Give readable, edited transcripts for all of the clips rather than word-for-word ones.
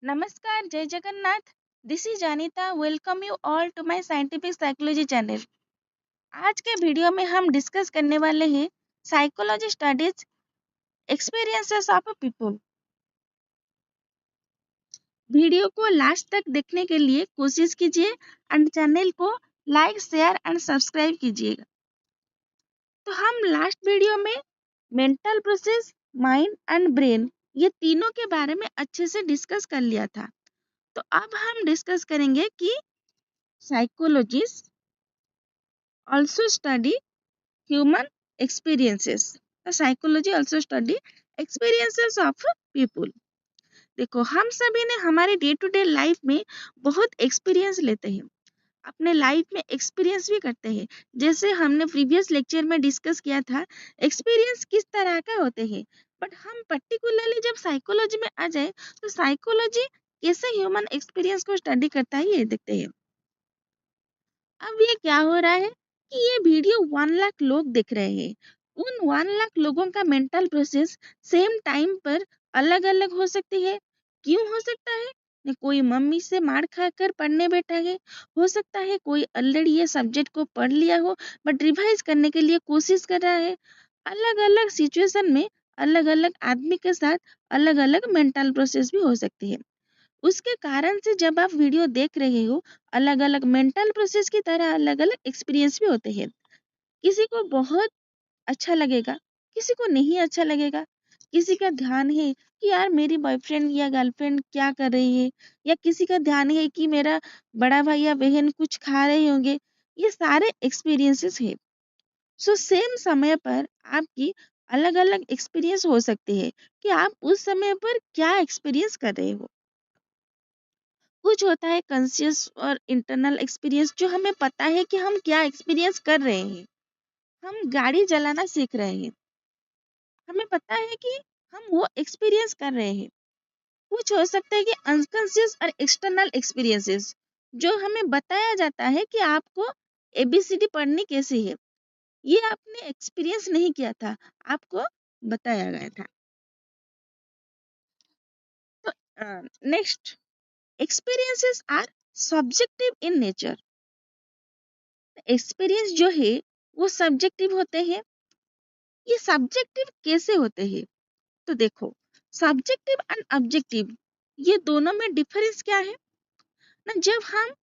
नमस्कार, जय Jagannath. This is Anita. Welcome you all to my scientific psychology channel. आज के वीडियो में हम डिस्कस करने वाले हैं psychology studies experiences of people. Video को लास्ट तक देखने के लिए कोशिश कीजिए एंड चैनल को लाइक, शेयर एंड सब्सक्राइब कीजिएगा। तो हम लास्ट वीडियो में mental process, mind and brain, ये तीनों के बारे में अच्छे से डिस्कस कर लिया था। तो अब हम डिस्कस करेंगे कि psychologist also study human experiences. The psychology also study experiences of people. देखो, हम सभी ने हमारे डे टू डे लाइफ में बहुत एक्सपीरियंस लेते हैं, अपने लाइफ में एक्सपीरियंस भी करते हैं। जैसे हमने प्रीवियस लेक्चर में डिस्कस किया था, एक्सपीरियंस किस तरह का होते हैं। बट हम पर्टिकुलरली जब साइकोलॉजी में आ जाए तो साइकोलॉजी कैसे ह्यूमन एक्सपीरियंस को स्टडी करता है, ये देखते हैं। अब ये क्या हो रहा है कि ये वीडियो 1 लाख लोग देख रहे हैं। उन 1 लाख लोगों का मेंटल प्रोसेस सेम टाइम पर अलग अलग हो सकती है। क्यों हो सकता है? कोई मम्मी से मार खाकर पढ़ने बैठा है, हो सकता है कोई ऑलरेडी ये सब्जेक्ट को पढ़ लिया हो बट रिवाइज करने के लिए कोशिश कर रहा है। अलग अलग सिचुएशन में अलग अलग आदमी के साथ अलग अलग मेंटल प्रोसेस भी हो सकती है। उसके कारण से जब आप वीडियो देख रहे हो, अलग अलग मेंटल प्रोसेस की तरह अलग अलग एक्सपीरियंस भी होते हैं। किसी को बहुत अच्छा लगेगा, किसी को नहीं अच्छा लगेगा। किसी का ध्यान है कि यार मेरी बॉयफ्रेंड या गर्लफ्रेंड क्या कर रही है, या किसी का ध्यान है कि मेरा बड़ा भाई या बहन कुछ खा रहे होंगे। ये सारे एक्सपीरियंसेस है। सो सेम समय पर आपकी अलग अलग एक्सपीरियंस हो सकते हैं कि आप उस समय पर क्या एक्सपीरियंस कर रहे हो। कुछ होता है कॉन्शियस और इंटरनल एक्सपीरियंस, जो हमें पता है कि हम क्या एक्सपीरियंस कर रहे हैं। हम गाड़ी चलाना सीख रहे हैं, हमें पता है कि हम वो एक्सपीरियंस कर रहे हैं। कुछ हो सकता है कि अनकॉन्शियस और एक्सटर्नल एक्सपीरियंसेस, जो हमें बताया जाता है कि आपको एबीसीडी पढ़नी कैसी है। ये आपने एक्सपीरियंस नहीं किया था, आपको बताया गया था। तो next, experiences are subjective in nature. Experience जो है वो सब्जेक्टिव होते हैं। ये सब्जेक्टिव कैसे होते हैं? तो देखो, सब्जेक्टिव एंड ऑब्जेक्टिव, ये दोनों में डिफरेंस क्या है ना। जब हम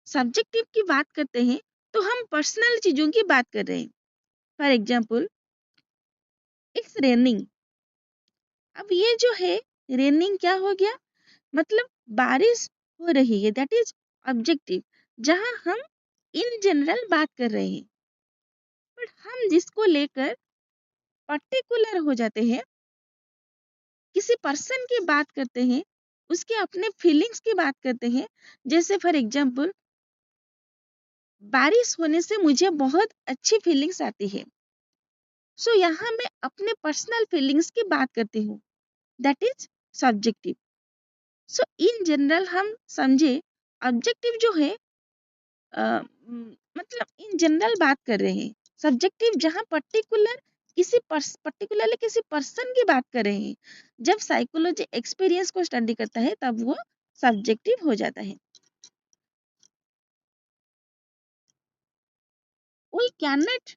सब्जेक्टिव की बात करते हैं तो हम पर्सनल चीजों की बात कर रहे हैं। For example, it's raining. अब ये जो है रेनिंग क्या हो गया, मतलब बारिश हो रही है, दैट इज ऑब्जेक्टिव, जहां हम इन जनरल बात कर रहे हैं। बट हम जिसको लेकर पर्टिकुलर हो जाते हैं, किसी पर्सन की बात करते हैं, उसके अपने फीलिंग्स की बात करते हैं। जैसे फॉर एग्जाम्पल, बारिश होने से मुझे बहुत अच्छी फीलिंग्स आती है। सो यहाँ मैं अपने पर्सनल फीलिंग्स की बात करती हूँ, that is subjective. So in general हम समझे, ऑब्जेक्टिव जो है मतलब इन जनरल बात कर रहे हैं। सब्जेक्टिव जहाँ पर्टिकुलरली किसी पर्सन की बात कर रहे हैं। जब साइकोलॉजी एक्सपीरियंस को स्टडी करता है तब वो सब्जेक्टिव हो जाता है। we cannot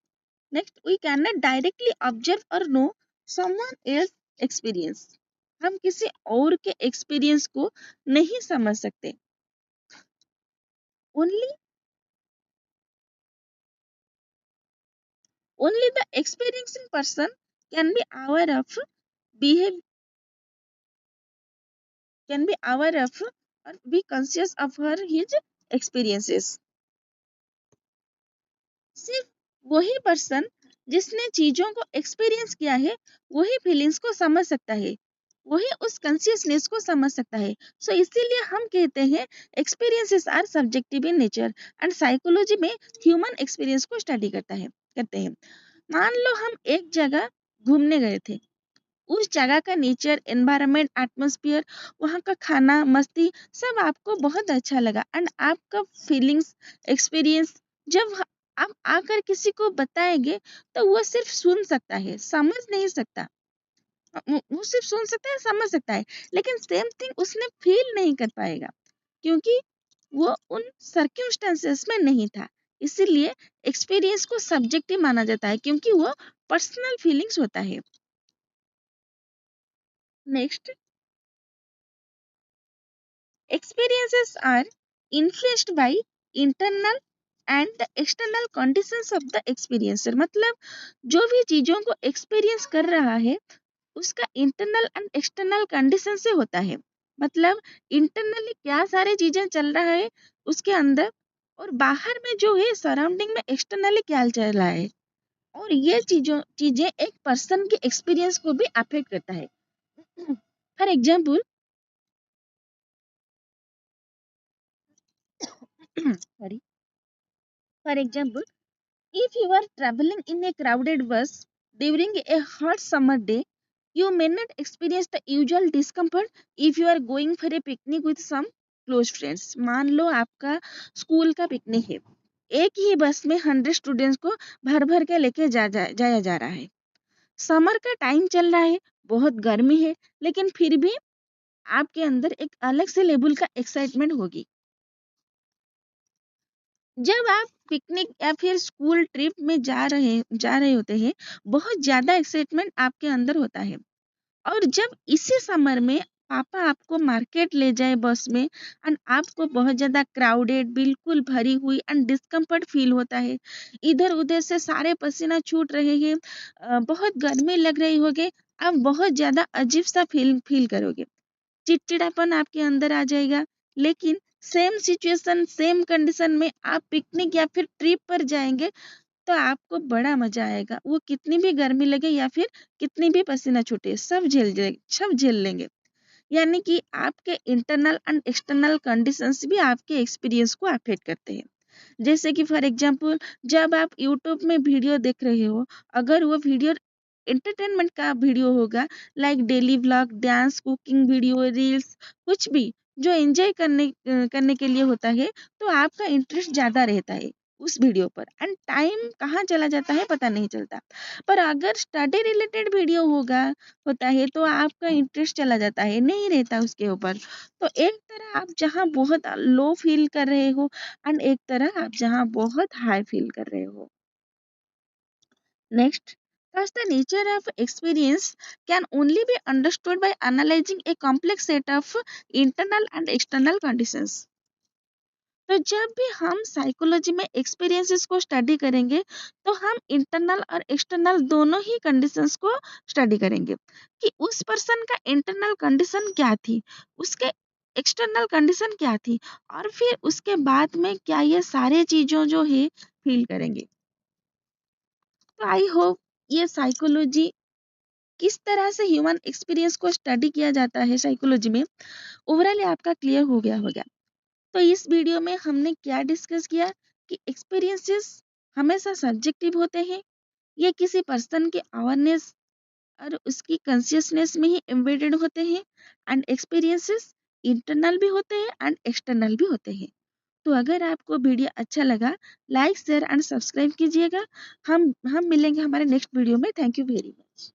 we cannot directly observe or know someone else experience। हम किसी और के एक्सपीरियंस को नहीं समझ सकते। only only the experiencing person can be aware of behave can be aware of or be conscious of her his experiences। सिर्फ वही पर्सन जिसने चीजों को एक्सपीरियंस किया है, वही फीलिंग्स को समझ सकता है, वही उस कॉन्शियसनेस को समझ सकता है। सो इसीलिए हम कहते हैं experiences are subjective in nature and psychology में ह्यूमन एक्सपीरियंस को स्टडी करते हैं। मान लो हम एक जगह घूमने गए थे, उस जगह का नेचर, एनवायरनमेंट, एटमॉस्फेयर, वहाँ का खाना, मस्ती, सब आपको बहुत अच्छा लगा एंड आपका फीलिंग्स, एक्सपीरियंस जब आप आकर किसी को बताएंगे तो वो सिर्फ सुन सकता है, समझ नहीं सकता। वो सिर्फ सुन सकता है, समझ सकता है, लेकिन सेम थिंग उसने फील नहीं कर पाएगा, क्योंकि वो उन सर्कमस्टेंसेस में नहीं था। इसीलिए एक्सपीरियंस को सब्जेक्टिव माना जाता है, क्योंकि वो पर्सनल फीलिंग्स होता है। Next, experiences are influenced by internal and the external conditions of the experiencer। मतलब जो भी चीजों को एक्सपीरियंस कर रहा है उसका इंटरनल एंड एक्सटर्नल कंडीशन से होता है। मतलब इंटरनली क्या सारी चीजें चल रहा है उसके अंदर, और बाहर में जो है सराउंडिंग में एक्सटर्नली क्या चल रहा है, और ये चीजें एक पर्सन के एक्सपीरियंस को भी अफेक्ट करता है। For example sorry, for example, if you are traveling in a crowded bus during a hot summer day, you may not experience the usual discomfort if you are going for a picnic with some close friends। मान लो आपका school का picnic है, एक ही बस में 100 students को भर भर के लेके जाया जा रहा है, समर का टाइम चल रहा है, बहुत गर्मी है, लेकिन फिर भी आपके अंदर एक अलग से लेवल का एक्साइटमेंट होगी। जब आप पिकनिक या फिर स्कूल ट्रिप में जा रहे होते हैं, बहुत ज्यादा एक्साइटमेंट आपके अंदर होता है। और जब इसी समर में पापा आपको मार्केट ले जाए बस में, एंड आपको बहुत ज्यादा क्राउडेड, बिल्कुल भरी हुई एंड डिस्कम्फर्ट फील होता है, इधर उधर से सारे पसीना छूट रहे हैं, बहुत गर्मी लग रही होगी, आप बहुत ज्यादा अजीब सा फील करोगे, चिड़चिड़ापन आपके अंदर आ जाएगा। लेकिन सेम सिचुएशन, सेम कंडीशन में आप पिकनिक या फिर ट्रिप पर जाएंगे तो आपको बड़ा मजा आएगा। वो कितनी भी गर्मी लगे या फिर कितनी भी पसीना छूटे, सब झेल लेंगे। यानी कि आपके इंटरनल एंड एक्सटर्नल कंडीशंस भी आपके एक्सपीरियंस को अफेक्ट करते हैं। जैसे कि फॉर एग्जांपल, जब आप यूट्यूब में वीडियो देख रहे हो, अगर वो वीडियो एंटरटेनमेंट का वीडियो होगा, like daily vlog, dance, cooking video, reels, कुछ भी जो एंजॉय करने के लिए होता है, तो आपका इंटरेस्ट ज्यादा रहता है उस वीडियो पर, एंड टाइम कहाँ चला जाता है पता नहीं चलता। पर अगर स्टडी रिलेटेड वीडियो होता है तो आपका इंटरेस्ट चला जाता है, नहीं रहता उसके ऊपर। तो एक तरह आप जहाँ बहुत लो फील कर रहे हो, एंड एक तरह आप जहाँ बहुत हाई फील कर रहे हो। Next, thus the nature of experience can only be understood by analyzing a complex set of internal and external conditions। तो जब भी हम साइकोलॉजी में एक्सपीरियंसेस को स्टडी करेंगे, तो हम इंटरनल और एक्सटर्नल दोनों ही कंडीशंस को स्टडी करेंगे, कि उस पर्सन का इंटरनल कंडीशन क्या थी, उसके एक्सटर्नल कंडीशन क्या थी, और फिर उसके बाद में क्या ये सारे चीजों जो है फील करेंगे। तो आई होप ये साइकोलॉजी किस तरह से ह्यूमन एक्सपीरियंस को स्टडी किया जाता है साइकोलॉजी में, ओवरऑल आपका क्लियर हो गया होगा। तो इस वीडियो में हमने क्या डिस्कस किया कि एक्सपीरियंसेस हमेशा सब्जेक्टिव होते हैं, ये किसी पर्सन के अवेयरनेस और उसकी कॉन्शियसनेस में ही एम्बेडेड होते हैं, एंड एक्सपीरियंसेस इंटरनल भी होते हैं एंड एक्सटर्नल भी होते हैं। तो अगर आपको वीडियो अच्छा लगा, लाइक शेयर एंड सब्सक्राइब कीजिएगा। हम मिलेंगे हमारे नेक्स्ट वीडियो में। Thank you very much.